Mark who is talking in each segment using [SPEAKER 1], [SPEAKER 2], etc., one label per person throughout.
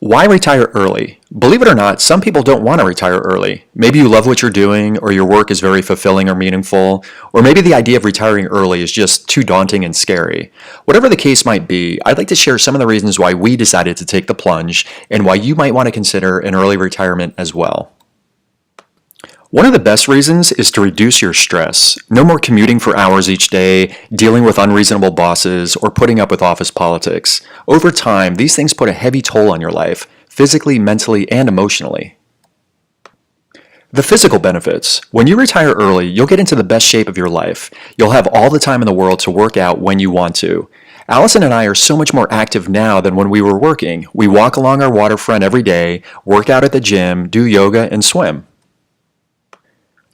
[SPEAKER 1] Why retire early? Believe it or not, some people don't want to retire early. Maybe you love what you're doing, or your work is very fulfilling or meaningful, or maybe the idea of retiring early is just too daunting and scary. Whatever the case might be, I'd like to share some of the reasons why we decided to take the plunge and why you might want to consider an early retirement as well. One of the best reasons is to reduce your stress. No more commuting for hours each day, dealing with unreasonable bosses, or putting up with office politics. Over time, these things put a heavy toll on your life, physically, mentally, and emotionally. The physical benefits. When you retire early, you'll get into the best shape of your life. You'll have all the time in the world to work out when you want to. Allison and I are so much more active now than when we were working. We walk along our waterfront every day, work out at the gym, do yoga, and swim.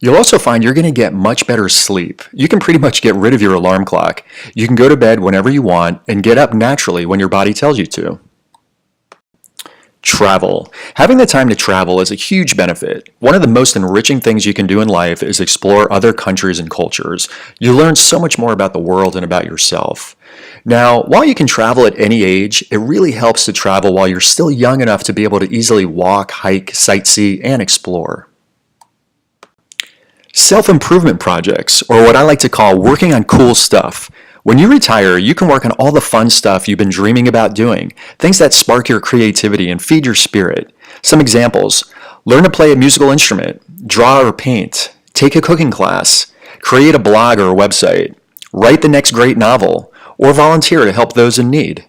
[SPEAKER 1] You'll also find you're going to get much better sleep. You can pretty much get rid of your alarm clock. You can go to bed whenever you want and get up naturally when your body tells you to. Travel. Having the time to travel is a huge benefit. One of the most enriching things you can do in life is explore other countries and cultures. You learn so much more about the world and about yourself. Now, while you can travel at any age, it really helps to travel while you're still young enough to be able to easily walk, hike, sightsee, and explore. Self-improvement projects, or what I like to call working on cool stuff. When you retire, you can work on all the fun stuff you've been dreaming about doing, things that spark your creativity and feed your spirit. Some examples: learn to play a musical instrument, draw or paint, take a cooking class, create a blog or a website, write the next great novel, or volunteer to help those in need.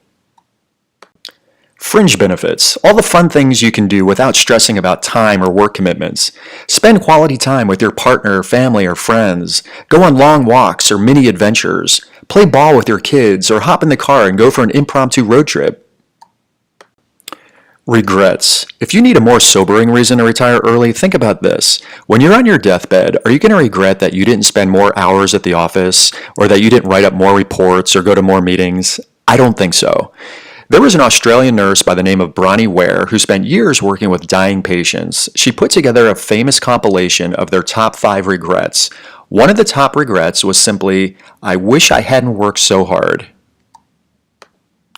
[SPEAKER 1] Fringe benefits, all the fun things you can do without stressing about time or work commitments. Spend quality time with your partner, family, or friends. Go on long walks or mini adventures. Play ball with your kids or hop in the car and go for an impromptu road trip. Regrets. If you need a more sobering reason to retire early, think about this. When you're on your deathbed, are you going to regret that you didn't spend more hours at the office, or that you didn't write up more reports or go to more meetings? I don't think so. There was an Australian nurse by the name of Bronnie Ware who spent years working with dying patients. She put together a famous compilation of their top 5 regrets. One of the top regrets was simply, "I wish I hadn't worked so hard."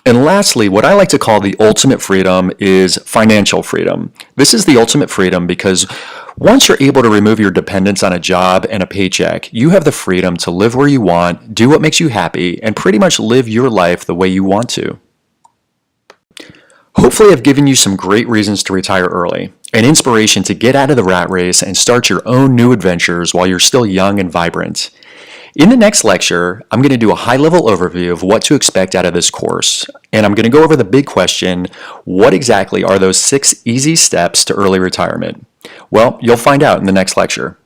[SPEAKER 1] And lastly, what I like to call the ultimate freedom is financial freedom. This is the ultimate freedom because once you're able to remove your dependence on a job and a paycheck, you have the freedom to live where you want, do what makes you happy, and pretty much live your life the way you want to. Hopefully I've given you some great reasons to retire early, an inspiration to get out of the rat race and start your own new adventures while you're still young and vibrant. In the next lecture, I'm going to do a high-level overview of what to expect out of this course, and I'm going to go over the big question: what exactly are those 6 easy steps to early retirement? Well, you'll find out in the next lecture.